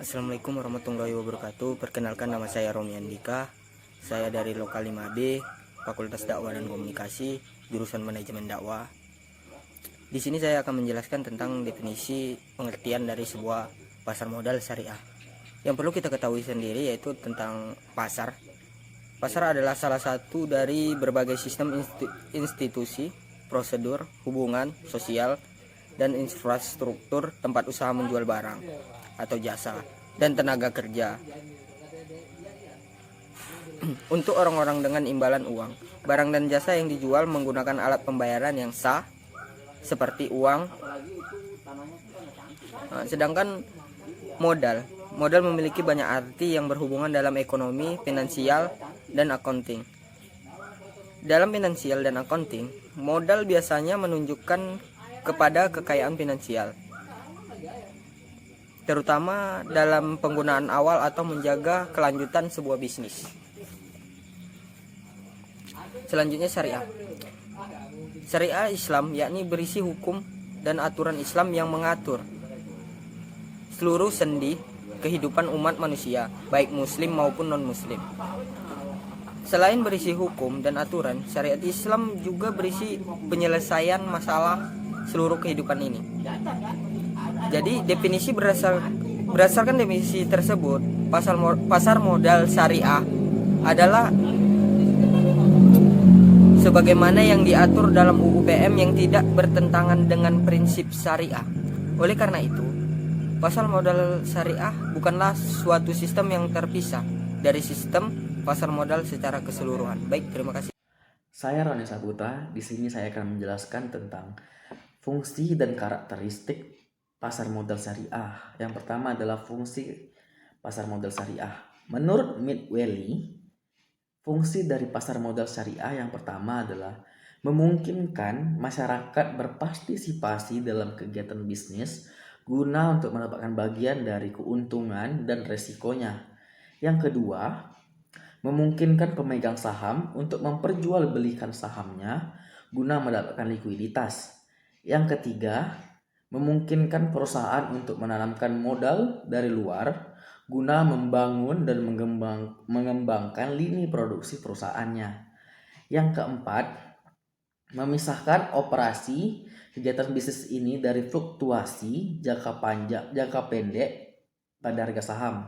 Assalamualaikum warahmatullahi wabarakatuh. Perkenalkan, nama saya Romi Andika. Saya dari Lokal 5B, Fakultas Dakwah dan Komunikasi, jurusan Manajemen Dakwah. Di sini saya akan menjelaskan tentang definisi pengertian dari sebuah pasar modal syariah. Yang perlu kita ketahui sendiri yaitu tentang pasar. Pasar adalah salah satu dari berbagai sistem institusi, prosedur, hubungan sosial, dan infrastruktur tempat usaha menjual barang atau jasa dan tenaga kerja untuk orang-orang dengan imbalan uang. Barang dan jasa yang dijual menggunakan alat pembayaran yang sah seperti uang. Sedangkan modal memiliki banyak arti yang berhubungan dalam ekonomi, finansial, dan accounting. Dalam finansial dan accounting, modal biasanya menunjukkan kepada kekayaan finansial, terutama dalam penggunaan awal atau menjaga kelanjutan sebuah bisnis. Selanjutnya, syariah. Syariah Islam yakni berisi hukum dan aturan Islam yang mengatur seluruh sendi kehidupan umat manusia, baik muslim maupun non-muslim. Selain berisi hukum dan aturan, syariat Islam juga berisi penyelesaian masalah seluruh kehidupan ini. Jadi berdasarkan definisi tersebut, pasar modal syariah adalah sebagaimana yang diatur dalam UU PM yang tidak bertentangan dengan prinsip syariah. Oleh karena itu, pasar modal syariah bukanlah suatu sistem yang terpisah dari sistem pasar modal secara keseluruhan. Baik, terima kasih. Saya Roni Saputra. Di sini saya akan menjelaskan tentang fungsi dan karakteristik pasar modal syariah. Yang pertama adalah fungsi pasar modal syariah. Menurut Midwelly, fungsi dari pasar modal syariah yang pertama adalah memungkinkan masyarakat berpartisipasi dalam kegiatan bisnis guna untuk mendapatkan bagian dari keuntungan dan resikonya. Yang kedua, memungkinkan pemegang saham untuk memperjualbelikan sahamnya guna mendapatkan likuiditas. Yang ketiga, memungkinkan perusahaan untuk menanamkan modal dari luar guna membangun dan mengembangkan lini produksi perusahaannya. Yang keempat, memisahkan operasi kegiatan bisnis ini dari fluktuasi jangka pendek pada harga saham.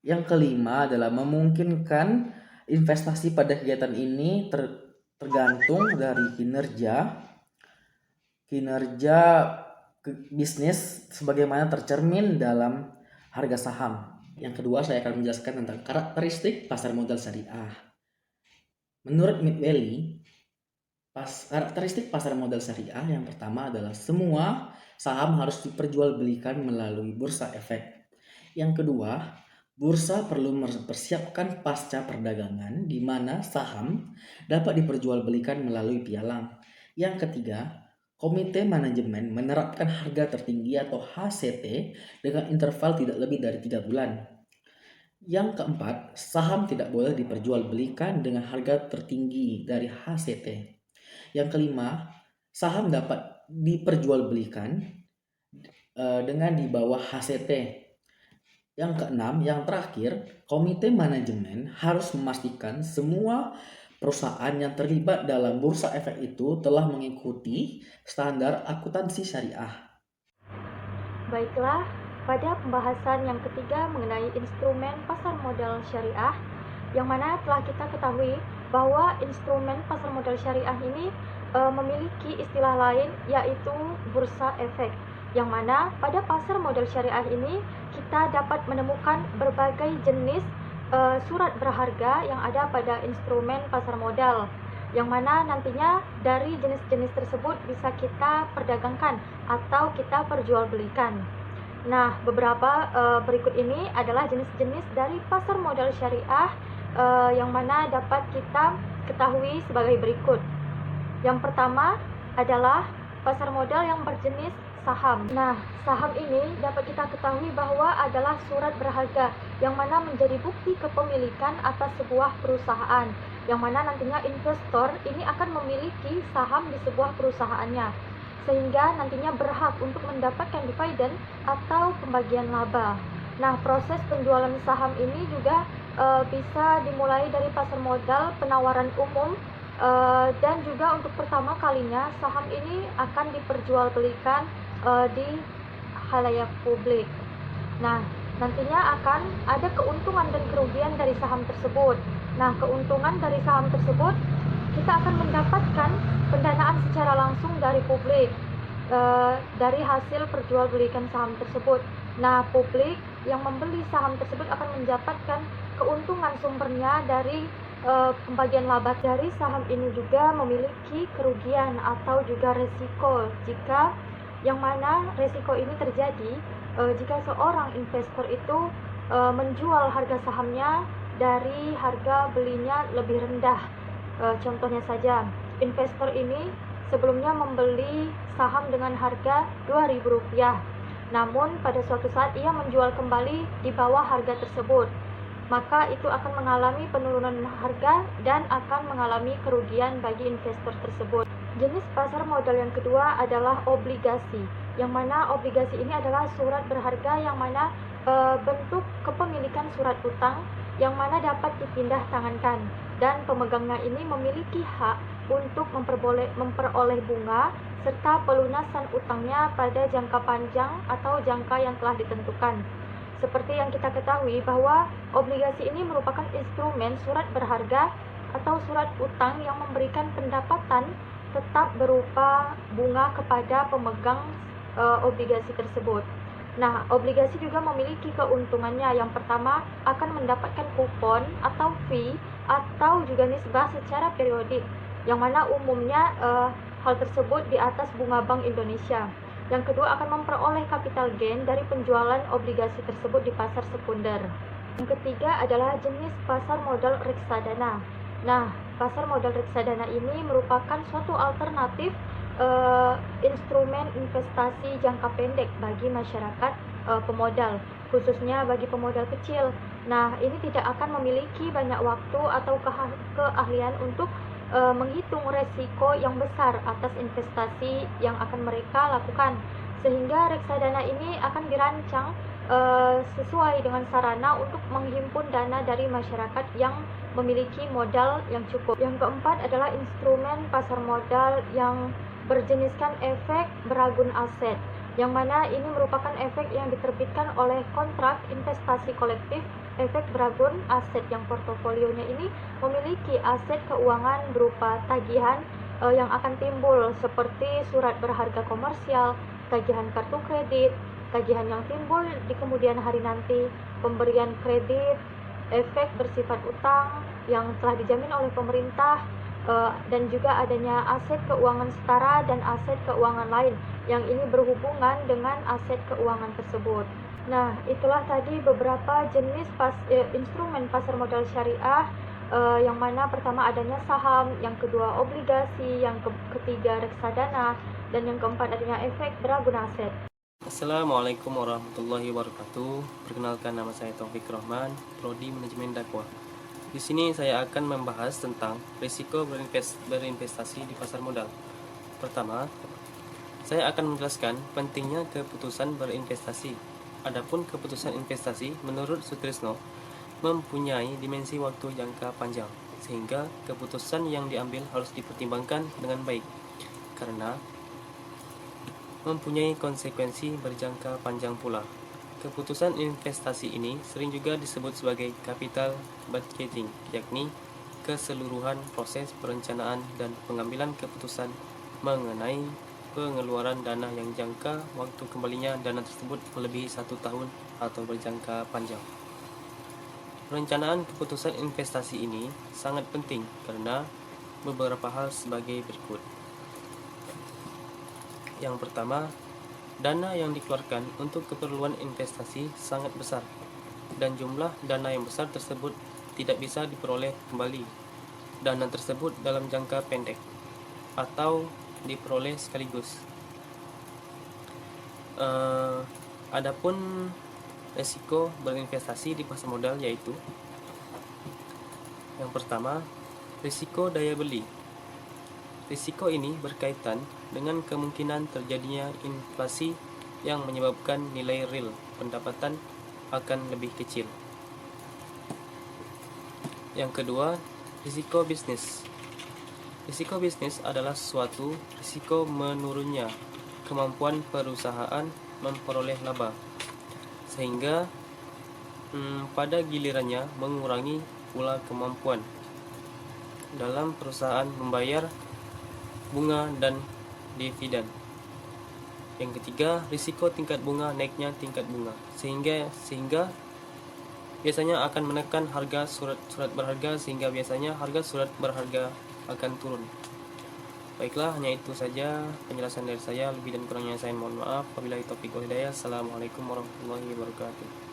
Yang kelima adalah memungkinkan investasi pada kegiatan ini tergantung dari kinerja bisnis sebagaimana tercermin dalam harga saham. Yang kedua, saya akan menjelaskan tentang karakteristik pasar modal syariah. Menurut Midwelly, karakteristik pasar modal syariah yang pertama adalah semua saham harus diperjualbelikan melalui bursa efek. Yang kedua, bursa perlu mempersiapkan pasca perdagangan di mana saham dapat diperjualbelikan melalui pialang. Yang ketiga, komite manajemen menerapkan harga tertinggi atau HCT dengan interval tidak lebih dari 3 bulan. Yang keempat, saham tidak boleh diperjualbelikan dengan harga tertinggi dari HCT. Yang kelima, saham dapat diperjualbelikan dengan di bawah HCT. Yang keenam, yang terakhir, komite manajemen harus memastikan semua perusahaan yang terlibat dalam bursa efek itu telah mengikuti standar akuntansi syariah. Baiklah, pada pembahasan yang ketiga mengenai instrumen pasar modal syariah, yang mana telah kita ketahui bahwa instrumen pasar modal syariah ini memiliki istilah lain yaitu bursa efek, yang mana pada pasar modal syariah ini kita dapat menemukan berbagai jenis surat berharga yang ada pada instrumen pasar modal, yang mana nantinya dari jenis-jenis tersebut bisa kita perdagangkan atau kita perjualbelikan. Nah, beberapa berikut ini adalah jenis-jenis dari pasar modal syariah yang mana dapat kita ketahui sebagai berikut. Yang pertama adalah pasar modal yang berjenis saham. Nah, saham ini dapat kita ketahui bahwa adalah surat berharga yang mana menjadi bukti kepemilikan atas sebuah perusahaan, yang mana nantinya investor ini akan memiliki saham di sebuah perusahaannya, sehingga nantinya berhak untuk mendapatkan dividen atau pembagian laba. Nah, proses penjualan saham ini juga bisa dimulai dari pasar modal penawaran umum, dan juga untuk pertama kalinya saham ini akan diperjualbelikan di khalayak publik. Nah, nantinya akan ada keuntungan dan kerugian dari saham tersebut. Nah, keuntungan dari saham tersebut kita akan mendapatkan pendanaan secara langsung dari publik dari hasil perjualbelikan saham tersebut. Nah, publik yang membeli saham tersebut akan mendapatkan keuntungan sumbernya dari pembagian laba. Dari saham ini juga memiliki kerugian atau juga resiko, jika yang mana resiko ini terjadi jika seorang investor itu menjual harga sahamnya dari harga belinya lebih rendah. Contohnya saja, investor ini sebelumnya membeli saham dengan harga Rp2.000, namun pada suatu saat ia menjual kembali di bawah harga tersebut, maka itu akan mengalami penurunan harga dan akan mengalami kerugian bagi investor tersebut. Jenis pasar modal yang kedua adalah obligasi, yang mana obligasi ini adalah surat berharga yang mana bentuk kepemilikan surat utang yang mana dapat dipindah tangankan, dan pemegangnya ini memiliki hak untuk memperoleh bunga serta pelunasan utangnya pada jangka panjang atau jangka yang telah ditentukan. Seperti yang kita ketahui bahwa obligasi ini merupakan instrumen surat berharga atau surat utang yang memberikan pendapatan tetap berupa bunga kepada pemegang obligasi tersebut. Nah, obligasi juga memiliki keuntungannya. Yang pertama, akan mendapatkan kupon atau fee atau juga nisbah secara periodik, yang mana umumnya hal tersebut di atas bunga Bank Indonesia. Yang kedua, akan memperoleh capital gain dari penjualan obligasi tersebut di pasar sekunder. Yang ketiga adalah jenis pasar modal reksadana. Nah, pasar modal reksadana ini merupakan suatu alternatif instrumen investasi jangka pendek bagi masyarakat pemodal, khususnya bagi pemodal kecil. Nah, ini tidak akan memiliki banyak waktu atau keahlian untuk menghitung resiko yang besar atas investasi yang akan mereka lakukan, sehingga reksadana ini akan dirancang sesuai dengan sarana untuk menghimpun dana dari masyarakat yang memiliki modal yang cukup. Yang keempat adalah instrumen pasar modal yang berjeniskan efek beragun aset, yang mana ini merupakan efek yang diterbitkan oleh kontrak investasi kolektif. Efek beragun aset yang portofolionya ini memiliki aset keuangan berupa tagihan yang akan timbul seperti surat berharga komersial, tagihan kartu kredit, tagihan yang timbul di kemudian hari nanti, pemberian kredit, efek bersifat utang yang telah dijamin oleh pemerintah, dan juga adanya aset keuangan setara dan aset keuangan lain yang ini berhubungan dengan aset keuangan tersebut. Nah, itulah tadi beberapa jenis instrumen pasar modal syariah, yang mana pertama adanya saham, yang kedua obligasi, yang ketiga reksadana, dan yang keempat adanya efek beragun aset. Assalamualaikum warahmatullahi wabarakatuh. Perkenalkan, nama saya Taufik Rahman, Prodi Manajemen Dakwah. Di sini saya akan membahas tentang risiko berinvestasi di pasar modal. Pertama, saya akan menjelaskan pentingnya keputusan berinvestasi. Adapun keputusan investasi menurut Sutrisno mempunyai dimensi waktu jangka panjang, sehingga keputusan yang diambil harus dipertimbangkan dengan baik karena mempunyai konsekuensi berjangka panjang pula. Keputusan investasi ini sering juga disebut sebagai capital budgeting, yakni keseluruhan proses perencanaan dan pengambilan keputusan mengenai pengeluaran dana yang jangka waktu kembalinya dana tersebut melebihi 1 tahun atau berjangka panjang. Perencanaan keputusan investasi ini sangat penting karena beberapa hal sebagai berikut. Yang pertama, dana yang dikeluarkan untuk keperluan investasi sangat besar, dan jumlah dana yang besar tersebut tidak bisa diperoleh kembali. Dana tersebut dalam jangka pendek atau diperoleh sekaligus. Adapun resiko berinvestasi di pasar modal yaitu: yang pertama, risiko daya beli. Risiko ini berkaitan dengan kemungkinan terjadinya inflasi yang menyebabkan nilai real pendapatan akan lebih kecil. Yang kedua, risiko bisnis. Risiko bisnis adalah suatu risiko menurunnya kemampuan perusahaan memperoleh laba, sehingga pada gilirannya mengurangi pula kemampuan dalam perusahaan membayar bunga dan dividen. Yang ketiga, risiko tingkat bunga naiknya tingkat bunga, sehingga biasanya akan menekan harga surat berharga, sehingga biasanya harga surat berharga akan turun. Baiklah, hanya itu saja penjelasan dari saya. Lebih dan kurangnya saya mohon maaf. Wabillahi taufiq wal hidayah. Assalamualaikum warahmatullahi wabarakatuh.